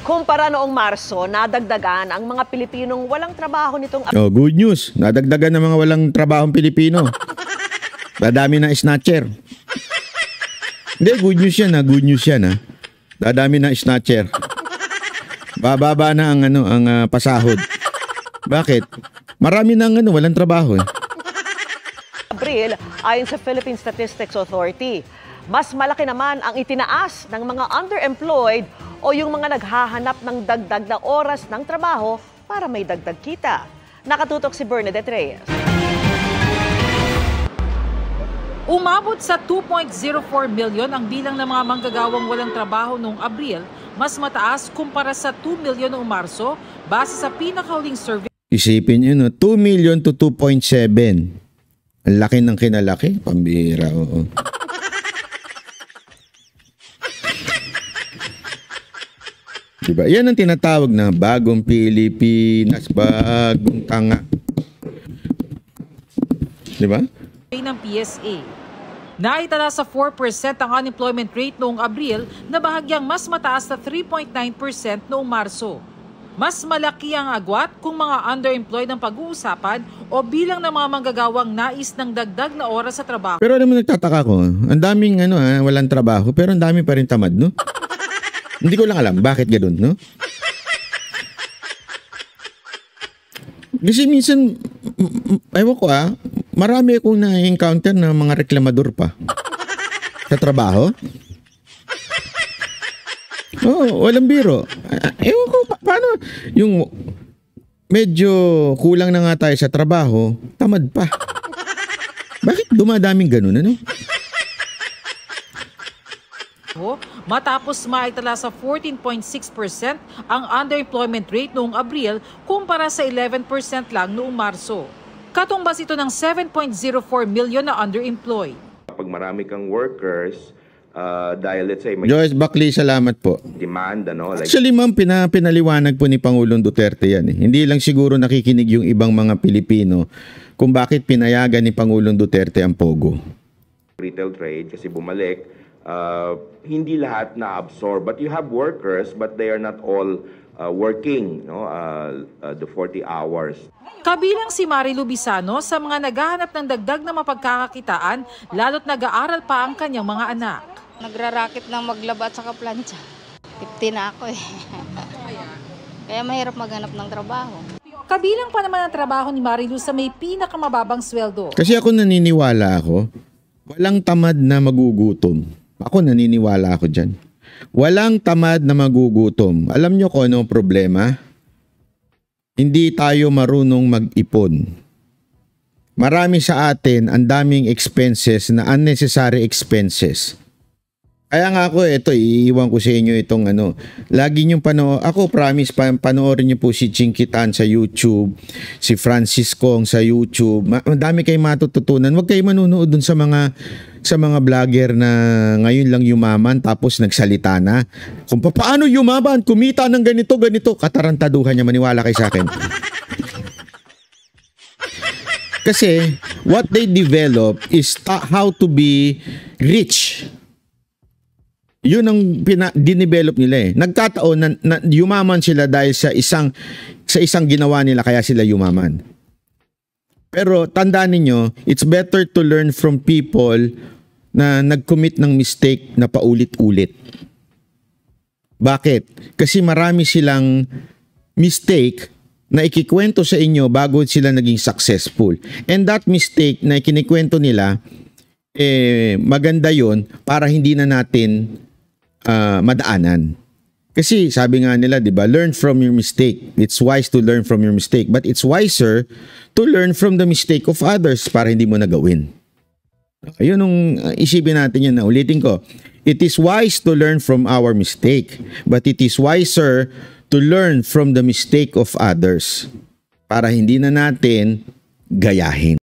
Kumpara noong Marso, nadagdagan ang mga Pilipinong walang trabaho nitong... Oh, good news. Nadagdagan ng mga walang trabahong Pilipino. Dadami ng snatcher. Hindi, good news yan ha. Good news yan ha. Dadami ng snatcher. Bababa na ang pasahod. Bakit? Marami ng walang trabaho eh. Abril, ayon sa Philippine Statistics Authority, mas malaki naman ang itinaas ng mga underemployed o yung mga naghahanap ng dagdag na oras ng trabaho para may dagdag kita. Nakatutok si Bernadette Reyes. Umabot sa 2.04 million ang bilang ng mga manggagawang walang trabaho noong Abril, mas mataas kumpara sa 2 million noong Marso base sa pinakahuling survey. Isipin nyo, 2 million to 2.7. Ang laki ng kinalaki. Pambihira, oo. Diba? Yan ang tinatawag na bagong Pilipinas, bagong tanga. Diba? Ng PSA. Naitala sa 4% ang unemployment rate noong Abril na bahagyang mas mataas na 3.9% noong Marso. Mas malaki ang agwat kung mga underemployed ang pag-uusapan o bilang ng mga manggagawang nais ng dagdag na oras sa trabaho. Pero alam mo, nagtataka ko, ang daming walang trabaho pero ang dami pa rin tamad, no? Hindi ko lang alam bakit ganoon, no? Kasi minsan, ewan ko marami akong na-encounter na mga reklamador pa sa trabaho. Oo, walang biro. Ewan ko, paano yung medyo kulang na nga tayo sa trabaho, tamad pa. Bakit dumadaming ganun, ano? Matapos maitala sa 14.6% ang underemployment rate noong Abril kumpara sa 11% lang noong Marso. Katumbas ito ng 7.04 million na underemployed. Pag marami kang workers, dahil let's say may Joyce Buckley, salamat po. Demand, like... Actually ma'am, pinaliwanag po ni Pangulong Duterte yan eh. Hindi lang siguro nakikinig yung ibang mga Pilipino kung bakit pinayagan ni Pangulong Duterte ang POGO. Retail trade kasi bumalik, hindi lahat na-absorb. But you have workers, but they are not all working the 40 hours. Kabilang si Marilu Bisano sa mga naghahanap ng dagdag na mapagkakakitaan lalo't nag-aaral pa ang kanyang mga anak. Nagrarakit ng maglaba at saka plancha. 50 na ako eh. Kaya mahirap maghanap ng trabaho. Kabilang pa naman ang trabaho ni Marilu sa may pinakamababang sweldo. Kasi ako naniniwala walang tamad na magugutom. Ako naniniwala ako dyan. Walang tamad na magugutom. Alam nyo kung ano ang problema? Hindi tayo marunong mag-ipon. Marami sa atin ang daming expenses na unnecessary expenses. Kaya nga ako, iiwan ko sa inyo itong lagi niyong ako promise, panoorin niyo po si Chinkitan sa YouTube, si Francis Kong sa YouTube. Madami kayong matututunan. Huwag kayo manunood dun sa mga vlogger na ngayon lang yumaman tapos nagsalita na. Kung paano yumaman, kumita ng ganito. Katarantaduhan niya, maniwala kayo sa akin. Kasi what they develop is how to be rich. Yun ang dinevelop nila eh. Nagkataon na yumaman sila dahil sa isang ginawa nila kaya sila yumaman. Pero tandaan niyo, it's better to learn from people na nag-commit ng mistake na paulit-ulit. Bakit? Kasi marami silang mistake na ikikwento sa inyo bago sila naging successful. And that mistake na ikinikwento nila, maganda yon para hindi na natin madaanan. Kasi sabi nga nila, di ba, learn from your mistake. It's wise to learn from your mistake, but it's wiser to learn from the mistake of others para hindi mo na gawin. Ayun ang isipin natin yan. Ulitin ko, it is wise to learn from our mistake, but it is wiser to learn from the mistake of others para hindi na natin gayahin.